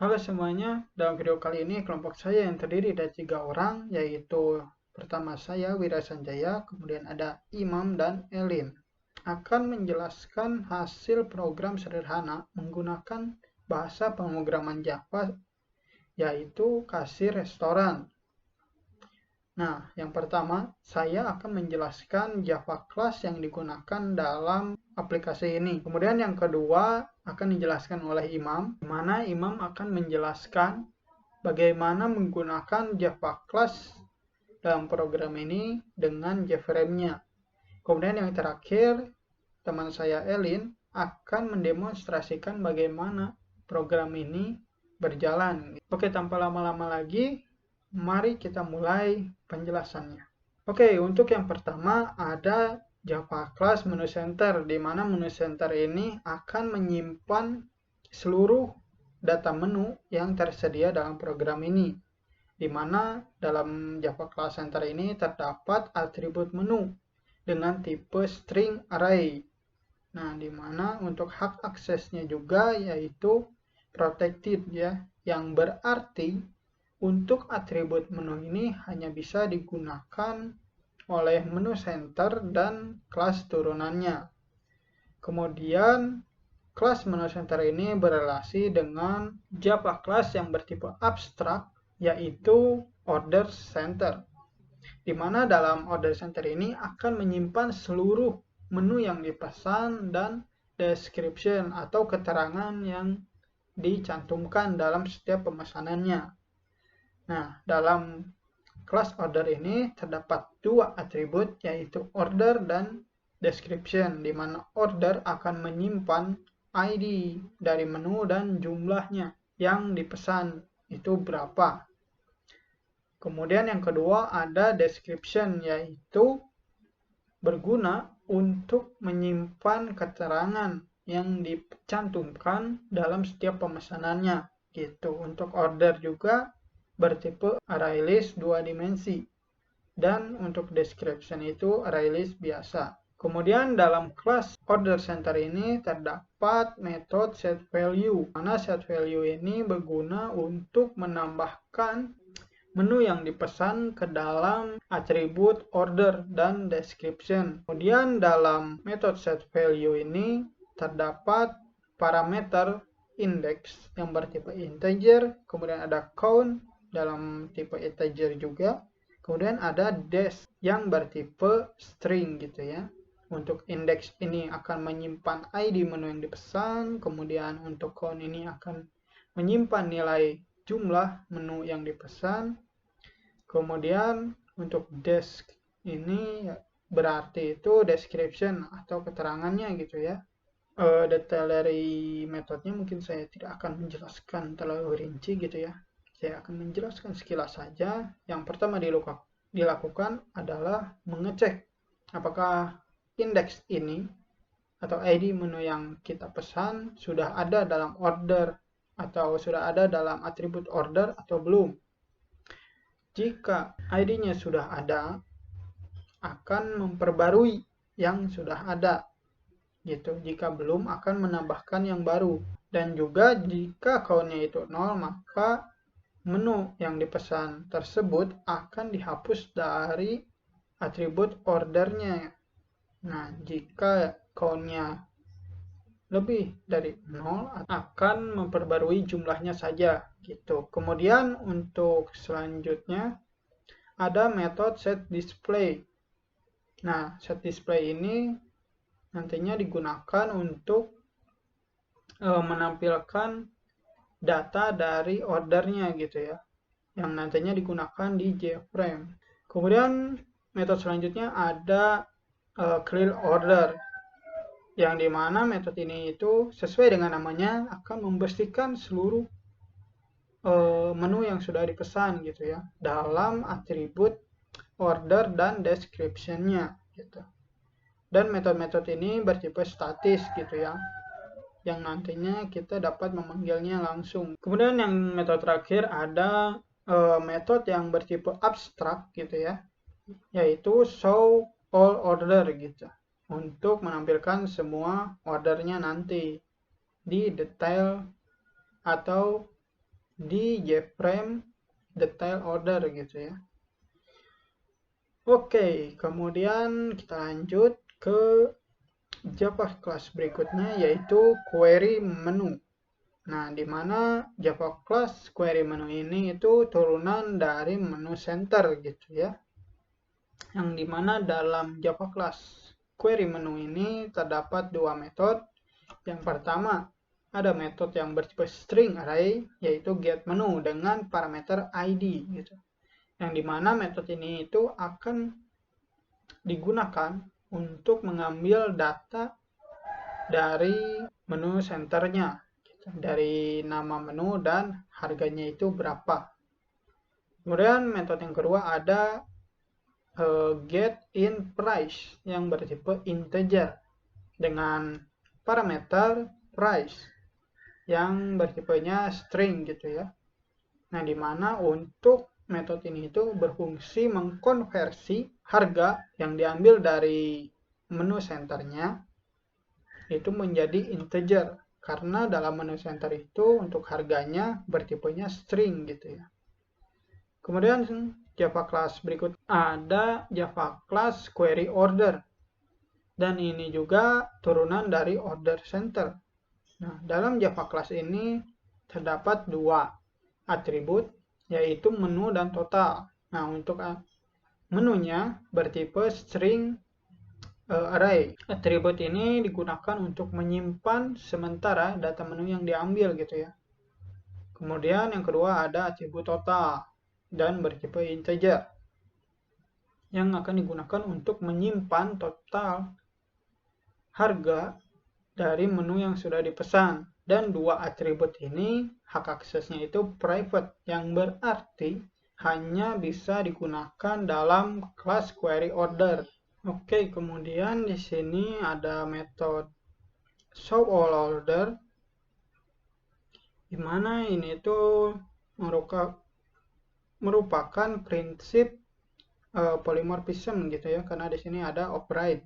Halo semuanya, dalam video kali ini kelompok saya yang terdiri dari 3 orang, yaitu pertama saya Wira Sanjaya, kemudian ada Imam dan Elin, akan menjelaskan hasil program sederhana menggunakan bahasa pemrograman Java, yaitu kasir restoran. Nah, yang pertama, saya akan menjelaskan Java class yang digunakan dalam aplikasi ini. Kemudian yang kedua akan dijelaskan oleh Imam, di mana Imam akan menjelaskan bagaimana menggunakan Java class dalam program ini dengan JVM-nya. Kemudian yang terakhir, teman saya Elin akan mendemonstrasikan bagaimana program ini berjalan. Oke, tanpa lama-lama lagi, mari kita mulai penjelasannya. Oke, untuk yang pertama ada Java Class Menu Center, di mana Menu Center ini akan menyimpan seluruh data menu yang tersedia dalam program ini, di mana dalam Java Class Center ini terdapat atribut menu dengan tipe string array. Nah, di mana untuk hak aksesnya juga yaitu protected ya, yang berarti untuk atribut menu ini hanya bisa digunakan oleh menu center dan kelas turunannya. Kemudian kelas menu center ini berelasi dengan Java class yang bertipe abstrak, yaitu order center, di mana dalam order center ini akan menyimpan seluruh menu yang dipesan dan description atau keterangan yang dicantumkan dalam setiap pemesanannya. Nah, dalam kelas order ini terdapat dua atribut, yaitu order dan description, di mana order akan menyimpan ID dari menu dan jumlahnya yang dipesan itu berapa. Kemudian yang kedua ada description, yaitu berguna untuk menyimpan keterangan yang dicantumkan dalam setiap pemesanannya gitu. Untuk order juga bertipe array list 2 dimensi, dan untuk description itu array list biasa. Kemudian dalam kelas order center ini terdapat metode setValue, mana setValue ini berguna untuk menambahkan menu yang dipesan ke dalam atribut order dan description. Kemudian dalam metode setValue ini terdapat parameter index yang bertipe integer, kemudian ada count dalam tipe integer juga, kemudian ada des yang bertipe string gitu ya. Untuk index ini akan menyimpan ID menu yang dipesan, kemudian untuk count ini akan menyimpan nilai jumlah menu yang dipesan. Kemudian untuk desk ini berarti itu description atau keterangannya gitu ya. Detail dari metodenya mungkin saya tidak akan menjelaskan terlalu rinci gitu ya. Saya akan menjelaskan sekilas saja. Yang pertama dilakukan adalah mengecek apakah indeks ini atau ID menu yang kita pesan sudah ada dalam order atau sudah ada dalam atribut order atau belum. Jika ID-nya sudah ada, akan memperbarui yang sudah ada gitu. Jika belum, akan menambahkan yang baru. Dan juga jika count-nya itu 0, maka menu yang dipesan tersebut akan dihapus dari atribut ordernya. Nah, jika count-nya lebih dari 0, akan memperbarui jumlahnya saja gitu. Kemudian untuk selanjutnya ada metode setDisplay. Nah, setDisplay ini nantinya digunakan untuk menampilkan data dari ordernya gitu ya, yang nantinya digunakan di JFrame. Kemudian metode selanjutnya ada clear order, yang dimana metode ini itu sesuai dengan namanya akan membersihkan seluruh menu yang sudah dipesan gitu ya dalam atribut order dan description-nya gitu. Dan metode-metode ini bertipe statis gitu ya, yang nantinya kita dapat memanggilnya langsung. Kemudian yang metode terakhir ada metode yang bertipe abstrak gitu ya, yaitu show all order gitu, untuk menampilkan semua ordernya nanti di detail atau di JFrame detail order gitu ya. Oke, kemudian kita lanjut ke Java class berikutnya, yaitu query menu. Nah, di mana Java class query menu ini itu turunan dari menu center gitu ya. Yang dimana dalam Java class query menu ini terdapat dua metode. Yang pertama, ada metode yang bertipe string array, yaitu getMenu dengan parameter ID gitu. Yang dimana metode ini itu akan digunakan untuk mengambil data dari menu senternya, gitu. Dari nama menu dan harganya itu berapa. Kemudian metode yang kedua ada getInPrice yang bertipe integer dengan parameter price yang bertipenya string gitu ya. Nah, dimana untuk metode ini itu berfungsi mengkonversi harga yang diambil dari menu senternya itu menjadi integer, karena dalam menu center itu untuk harganya bertipenya string gitu ya. Kemudian Java class berikut ada Java class query order, dan ini juga turunan dari order center. Nah, dalam Java class ini terdapat dua atribut, yaitu menu dan total. Nah, untuk menunya bertipe string array. Atribut ini digunakan untuk menyimpan sementara data menu yang diambil gitu ya. Kemudian yang kedua ada atribut total dan bertipe integer yang akan digunakan untuk menyimpan total harga dari menu yang sudah dipesan. Dan dua atribut ini hak aksesnya itu private, yang berarti hanya bisa digunakan dalam kelas query order. Oke, kemudian di sini ada metode show all order, di mana ini itu merupakan prinsip polymorphism gitu ya, karena di sini ada override.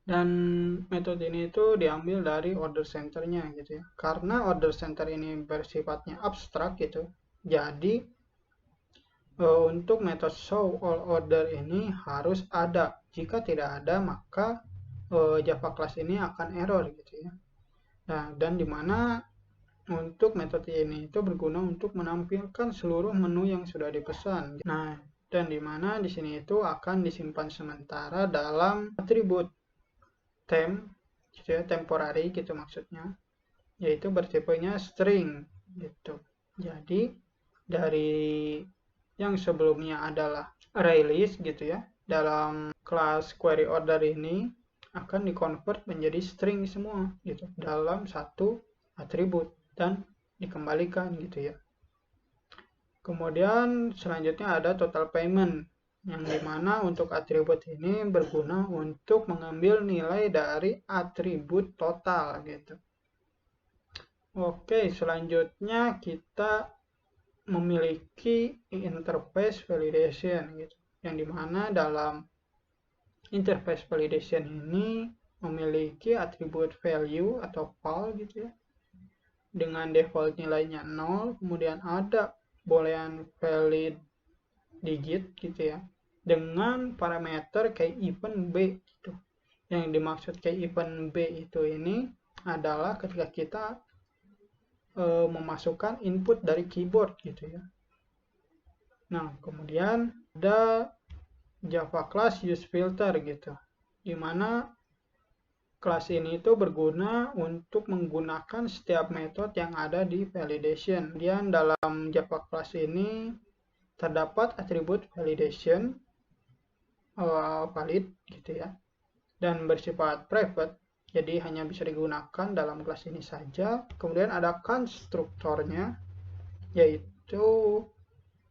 Dan metode ini itu diambil dari order centernya gitu ya. Karena order center ini bersifatnya abstrak gitu, jadi untuk metode show all order ini harus ada. Jika tidak ada, maka Java class ini akan error gitu ya. Nah, dan dimana untuk metode ini itu berguna untuk menampilkan seluruh menu yang sudah dipesan. Nah, dan dimana di sini itu akan disimpan sementara dalam atribut temp, gitu ya, temporary gitu maksudnya, yaitu bertipenya string gitu. Jadi dari yang sebelumnya adalah array list gitu ya, dalam kelas query order ini akan dikonvert menjadi string semua gitu dalam satu atribut dan dikembalikan gitu ya. Kemudian selanjutnya ada total payment, yang dimana untuk atribut ini berguna untuk mengambil nilai dari atribut total gitu. Oke, selanjutnya kita memiliki interface validation gitu, yang dimana dalam interface validation ini memiliki atribut value atau val gitu ya, dengan default nilainya 0, kemudian ada boolean valid digit gitu ya, dengan parameter key event b gitu. Yang dimaksud key event b itu ini adalah ketika kita memasukkan input dari keyboard gitu ya. Nah, kemudian ada Java class use filter gitu, dimana kelas ini itu berguna untuk menggunakan setiap metode yang ada di validation. Kemudian dalam Java class ini terdapat atribut validation valid gitu ya, dan bersifat private, jadi hanya bisa digunakan dalam kelas ini saja. Kemudian ada konstruktornya, yaitu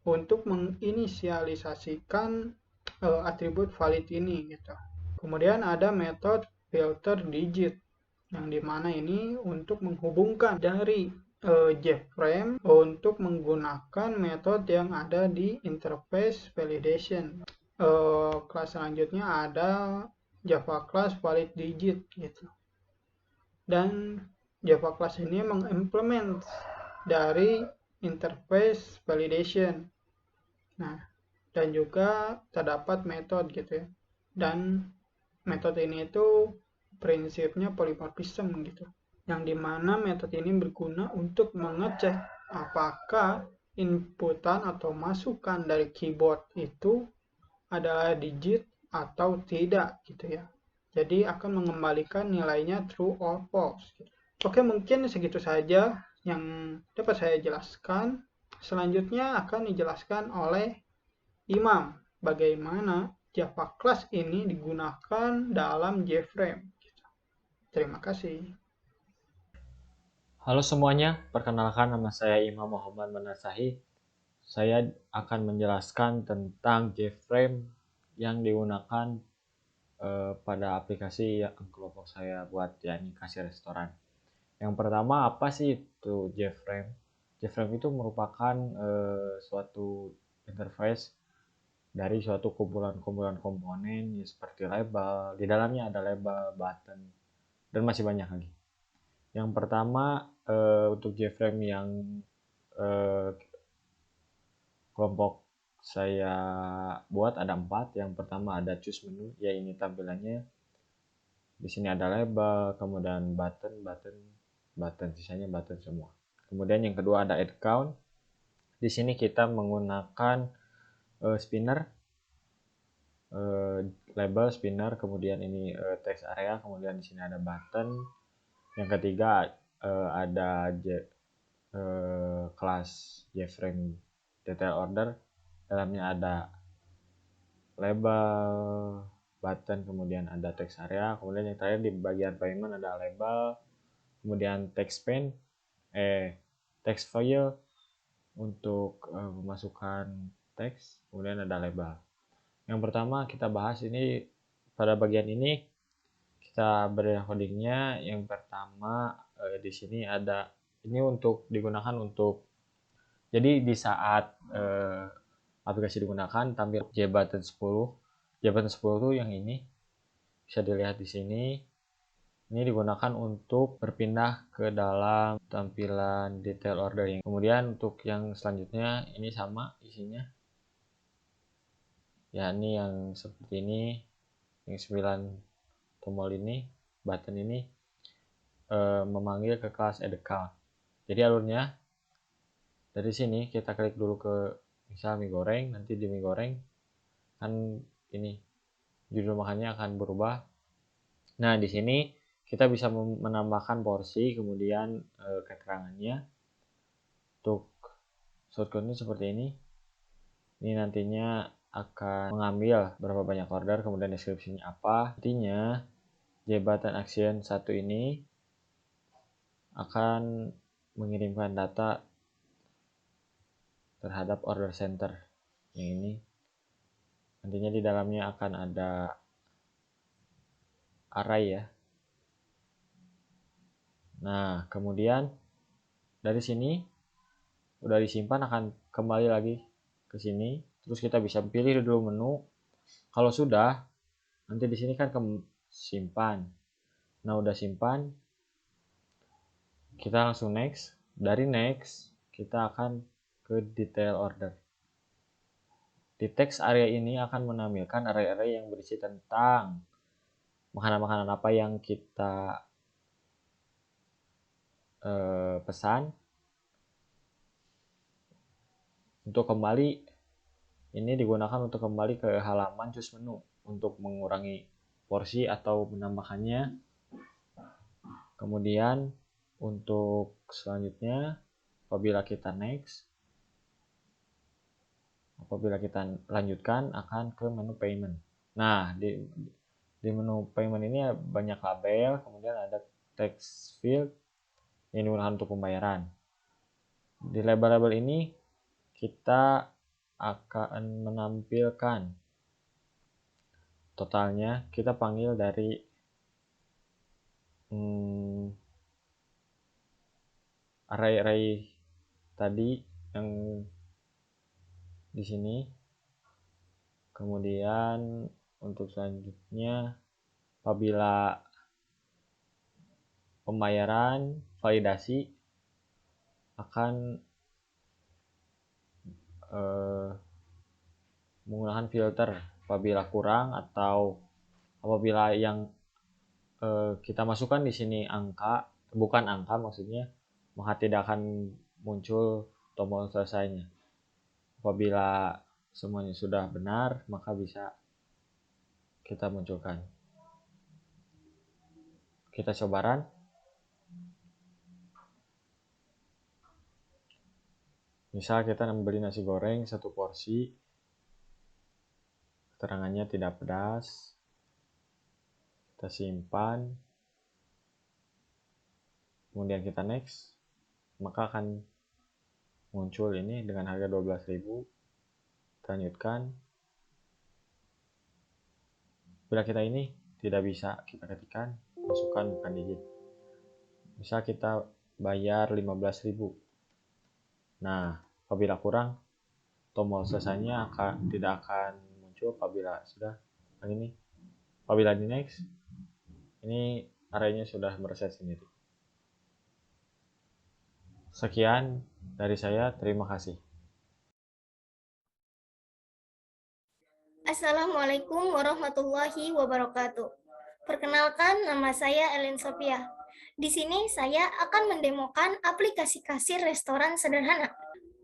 untuk menginisialisasikan atribut valid ini gitu. Kemudian ada metode filter digit, yang dimana ini untuk menghubungkan dari JFrame untuk menggunakan metode yang ada di interface validation. Kelas selanjutnya ada Java class valid digit gitu, dan Java class ini mengimplement dari interface validation. Nah, dan juga terdapat metode gitu ya. Dan metode ini itu prinsipnya polymorphism gitu. Yang dimana metode ini berguna untuk mengecek apakah inputan atau masukan dari keyboard itu adalah digit atau tidak gitu ya. Jadi akan mengembalikan nilainya true or false. Oke, mungkin segitu saja yang dapat saya jelaskan. Selanjutnya akan dijelaskan oleh Imam bagaimana Java class ini digunakan dalam JFrame. Terima kasih. Halo semuanya, perkenalkan nama saya Imam Muhammad Manasahi. Saya akan menjelaskan tentang JFrame yang digunakan pada aplikasi yang kelompok saya buat, yakni kasir restoran. Yang pertama, apa sih itu JFrame? JFrame itu merupakan suatu interface dari suatu kumpulan-kumpulan komponen seperti label. Di dalamnya ada label, button, dan masih banyak lagi. Yang pertama, untuk JFrame yang kelompok saya buat ada 4. Yang pertama ada choose menu, ya ini tampilannya. Di sini ada label, kemudian button, sisanya button semua. Kemudian yang kedua ada add count. Di sini kita menggunakan spinner, label spinner, kemudian ini text area, kemudian di sini ada button. Yang ketiga ada kelas JFrame detail order, dalamnya ada label, button, kemudian ada text area, kemudian yang terakhir di bagian payment ada label, kemudian text pane, text file untuk memasukkan teks, kemudian ada label. Yang pertama kita bahas ini, pada bagian ini kita beri codingnya. Yang pertama di sini ada, ini untuk digunakan untuk, jadi di saat aplikasi digunakan tampil Jbutton 10. Jbutton 10 tuh yang ini bisa dilihat di sini. Ini digunakan untuk berpindah ke dalam tampilan detail ordering. Kemudian untuk yang selanjutnya ini sama isinya. Ya, ini yang seperti ini, yang 9 tombol ini, button ini memanggil ke kelas add account. Jadi alurnya dari sini kita klik dulu ke misal mie goreng, nanti di mie goreng kan ini judul makannya akan berubah. Nah, di sini kita bisa menambahkan porsi, kemudian keterangannya. Untuk shortcutnya seperti ini. Ini nantinya akan mengambil berapa banyak order, kemudian deskripsinya apa. Nantinya jabatan action 1 ini akan mengirimkan data terhadap order center yang ini. Nantinya di dalamnya akan ada array ya. Nah, kemudian dari sini udah disimpan, akan kembali lagi ke sini. Terus kita bisa pilih dulu menu. Kalau sudah, nanti di sini kan simpan. Nah, udah simpan, kita langsung next. Dari next, kita akan ke detail order. Di text area ini akan menampilkan array-array yang berisi tentang makanan-makanan apa yang kita pesan. Untuk kembali, ini digunakan untuk kembali ke halaman choose menu untuk mengurangi porsi atau menambahkannya. Kemudian untuk selanjutnya, apabila kita lanjutkan akan ke menu payment. Nah, di menu payment ini banyak label, kemudian ada text field yang digunakan untuk pembayaran. Di label-label ini kita akan menampilkan totalnya. Kita panggil dari array-array tadi yang di sini. Kemudian untuk selanjutnya, apabila pembayaran validasi akan menggunakan filter apabila kurang atau apabila yang kita masukkan di sini angka, bukan angka maksudnya, maka tidak akan muncul tombol selesainya. Apabila semuanya sudah benar, maka bisa kita munculkan. Kita coba run. Misal kita membeli nasi goreng 1 porsi, keterangannya tidak pedas, kita simpan, kemudian kita next, maka akan muncul ini dengan harga 12.000. Kita lanjutkan. Bila kita ini tidak bisa kita ketikkan, masukkan bukan digit. Misal kita bayar 15.000. Nah, apabila kurang, tombol selesainya tidak akan muncul apabila sudah ini. Apabila di next, ini arraynya sudah mereset sendiri. Sekian dari saya, terima kasih. Assalamualaikum warahmatullahi wabarakatuh. Perkenalkan, nama saya Elin Sophia. Di sini saya akan mendemokan aplikasi kasir restoran sederhana.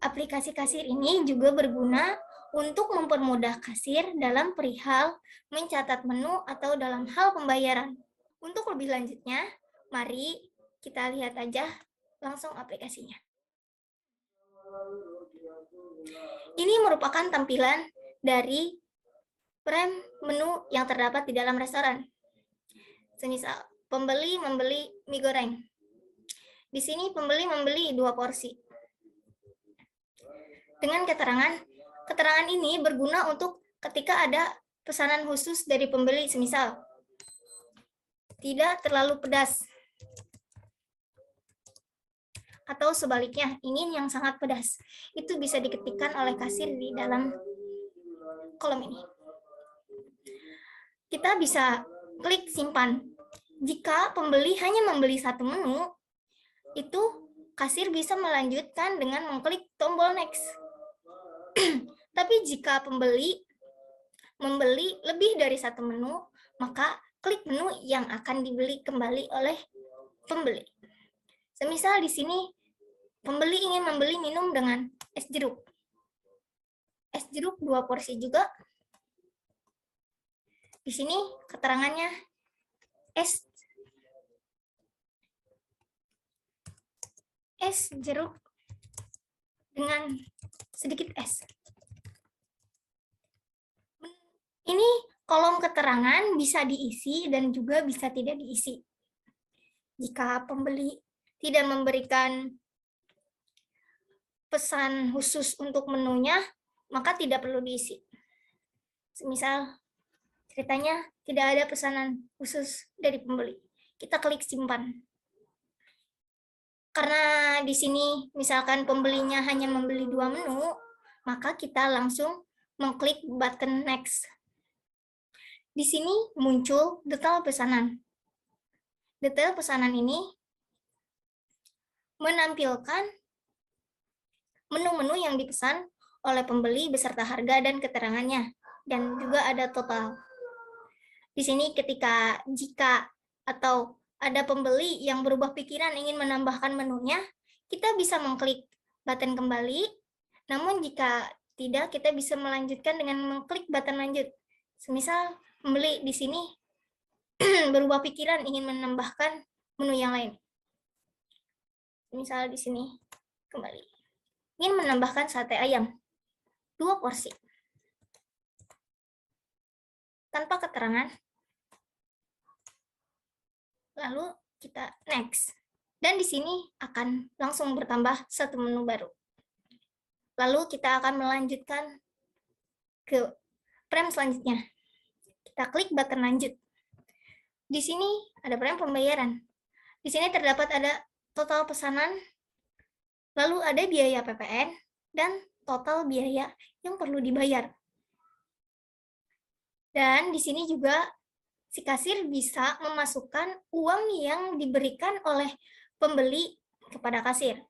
Aplikasi kasir ini juga berguna untuk mempermudah kasir dalam perihal mencatat menu atau dalam hal pembayaran. Untuk lebih lanjutnya, mari kita lihat aja langsung aplikasinya. Ini merupakan tampilan dari frame menu yang terdapat di dalam restoran. Semisal pembeli membeli mie goreng. Di sini pembeli membeli 2 porsi. Dengan keterangan ini berguna untuk ketika ada pesanan khusus dari pembeli, semisal tidak terlalu pedas, atau sebaliknya ingin yang sangat pedas. Itu bisa diketikkan oleh kasir di dalam kolom ini. Kita bisa klik simpan. Jika pembeli hanya membeli 1 menu, itu kasir bisa melanjutkan dengan mengklik tombol next. Tapi jika pembeli membeli lebih dari 1 menu, maka klik menu yang akan dibeli kembali oleh pembeli. Semisal di sini pembeli ingin membeli minum dengan es jeruk. Es jeruk 2 porsi juga. Di sini keterangannya es jeruk dengan sedikit es. Ini kolom keterangan bisa diisi dan juga bisa tidak diisi. Jika pembeli tidak memberikan pesan khusus untuk menunya, maka tidak perlu diisi. Semisal ceritanya tidak ada pesanan khusus dari pembeli, kita klik simpan. Karena di sini misalkan pembelinya hanya membeli 2 menu, maka kita langsung mengklik button next. Di sini muncul detail pesanan. Detail pesanan ini menampilkan menu-menu yang dipesan oleh pembeli beserta harga dan keterangannya, dan juga ada total. Di sini jika atau ada pembeli yang berubah pikiran ingin menambahkan menunya, kita bisa mengklik button kembali. Namun jika tidak, kita bisa melanjutkan dengan mengklik button lanjut. Semisal pembeli di sini berubah pikiran ingin menambahkan menu yang lain. Misal di sini kembali ingin menambahkan sate ayam 2 porsi tanpa keterangan. Lalu kita next. Dan di sini akan langsung bertambah 1 menu baru. Lalu kita akan melanjutkan ke frame selanjutnya. Kita klik button lanjut. Di sini ada frame pembayaran. Di sini terdapat ada total pesanan, lalu ada biaya PPN, dan total biaya yang perlu dibayar. Dan di sini juga si kasir bisa memasukkan uang yang diberikan oleh pembeli kepada kasir.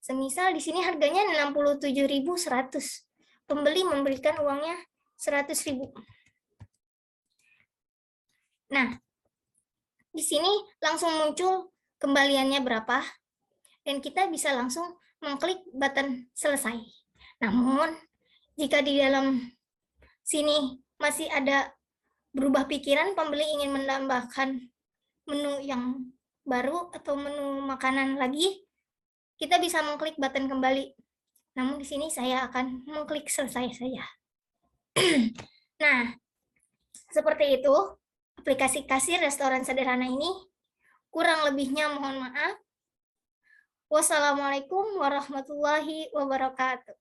Semisal di sini harganya 67.100. Pembeli memberikan uangnya 100.000. Nah, di sini langsung muncul kembaliannya berapa, dan kita bisa langsung mengklik button selesai. Namun, jika di dalam sini masih ada berubah pikiran, pembeli ingin menambahkan menu yang baru atau menu makanan lagi, kita bisa mengklik button kembali. Namun di sini saya akan mengklik selesai saja. Nah, seperti itu aplikasi kasir restoran sederhana ini. Kurang lebihnya mohon maaf. Wassalamualaikum warahmatullahi wabarakatuh.